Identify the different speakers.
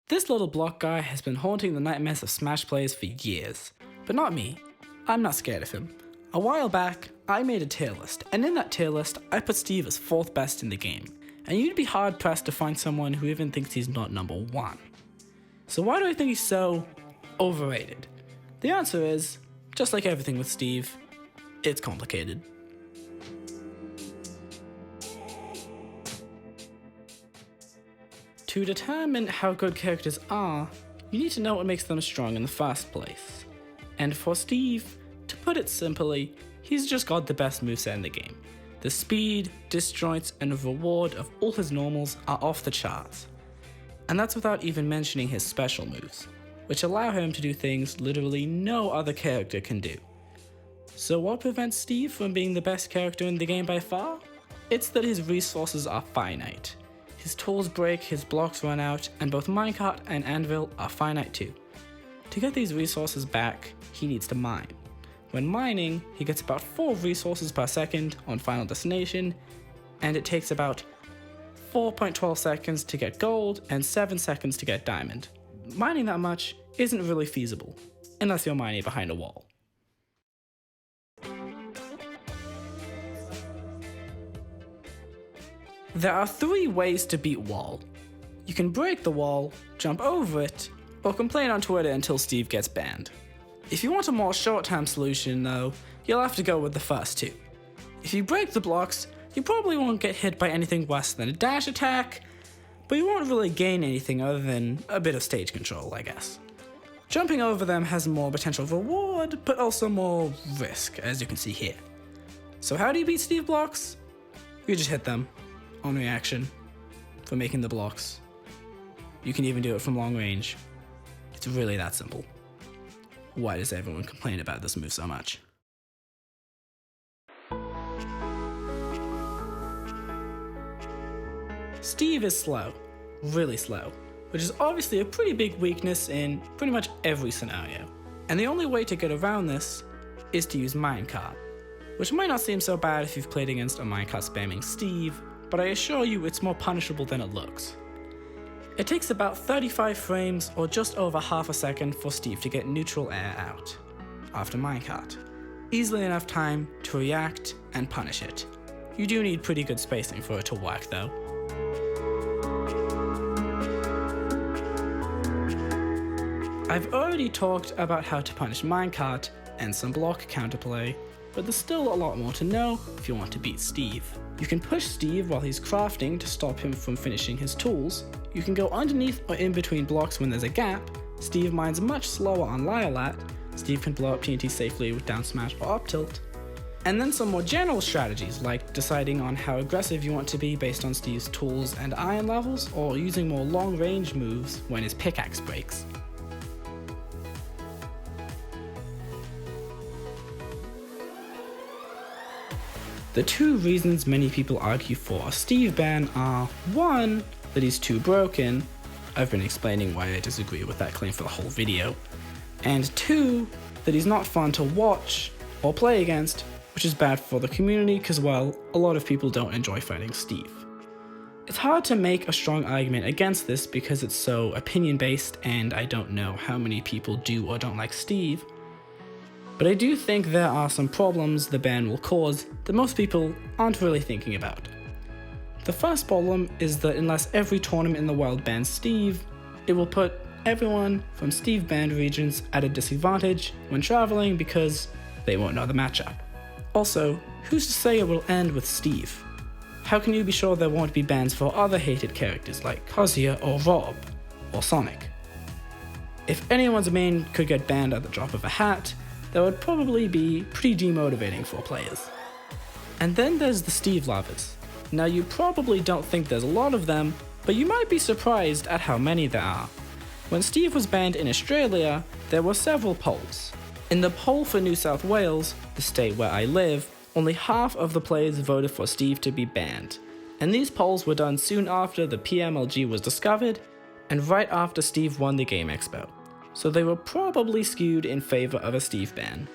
Speaker 1: This little block guy has been haunting the nightmares of Smash players for years. But not me. I'm not scared of him. A while back, I made a tier list, and in that tier list, I put Steve as 4th best in the game. And you'd be hard pressed to find someone who even thinks he's not number 1. So why do I think he's so overrated? The answer is, just like everything with Steve, it's complicated. To determine how good characters are, you need to know what makes them strong in the first place. And for Steve, to put it simply, he's just got the best moveset in the game. The speed, disjoints, and reward of all his normals are off the charts. And that's without even mentioning his special moves, which allow him to do things literally no other character can do. So what prevents Steve from being the best character in the game by far? It's that his resources are finite. His tools break, his blocks run out, and both minecart and anvil are finite too. To get these resources back, he needs to mine. When mining, he gets about 4 resources per second on Final Destination, and it takes about 4.12 seconds to get gold and 7 seconds to get diamond. Mining that much isn't really feasible, unless you're mining behind a wall. There are 3 ways to beat wall. You can break the wall, jump over it, or complain on Twitter until Steve gets banned. If you want a more short-term solution though, you'll have to go with the first 2. If you break the blocks, you probably won't get hit by anything worse than a dash attack, but you won't really gain anything other than a bit of stage control, I guess. Jumping over them has more potential reward, but also more risk, as you can see here. So how do you beat Steve blocks? You just hit them. On reaction, for making the blocks. You can even do it from long range. It's really that simple. Why does everyone complain about this move so much? Steve is slow, really slow, which is obviously a pretty big weakness in pretty much every scenario. And the only way to get around this is to use minecart, which might not seem so bad if you've played against a minecart spamming Steve, but I assure you it's more punishable than it looks. It takes about 35 frames or just over half a second for Steve to get neutral air out after minecart. Easily enough time to react and punish it. You do need pretty good spacing for it to work though. I've already talked about how to punish minecart and some block counterplay, but there's still a lot more to know if you want to beat Steve. You can push Steve while he's crafting to stop him from finishing his tools. You can go underneath or in between blocks when there's a gap. Steve mines much slower on Lialat. Steve can blow up TNT safely with down smash or up tilt. And then some more general strategies like deciding on how aggressive you want to be based on Steve's tools and iron levels, or using more long range moves when his pickaxe breaks. The 2 reasons many people argue for a Steve ban are 1, that he's too broken. I've been explaining why I disagree with that claim for the whole video. And 2, that he's not fun to watch or play against, which is bad for the community because, well, a lot of people don't enjoy fighting Steve. It's hard to make a strong argument against this because it's so opinion based and I don't know how many people do or don't like Steve. But I do think there are some problems the ban will cause that most people aren't really thinking about. The first problem is that unless every tournament in the world bans Steve, it will put everyone from Steve banned regions at a disadvantage when traveling because they won't know the matchup. Also, who's to say it will end with Steve? How can you be sure there won't be bans for other hated characters like Kazuya or Rob or Sonic? If anyone's main could get banned at the drop of a hat, that would probably be pretty demotivating for players. And then there's the Steve lovers. Now you probably don't think there's a lot of them, but you might be surprised at how many there are. When Steve was banned in Australia, there were several polls. In the poll for New South Wales, the state where I live, only half of the players voted for Steve to be banned. And these polls were done soon after the PMLG was discovered, and right after Steve won the Game Expo. So they were probably skewed in favor of a Steve ban.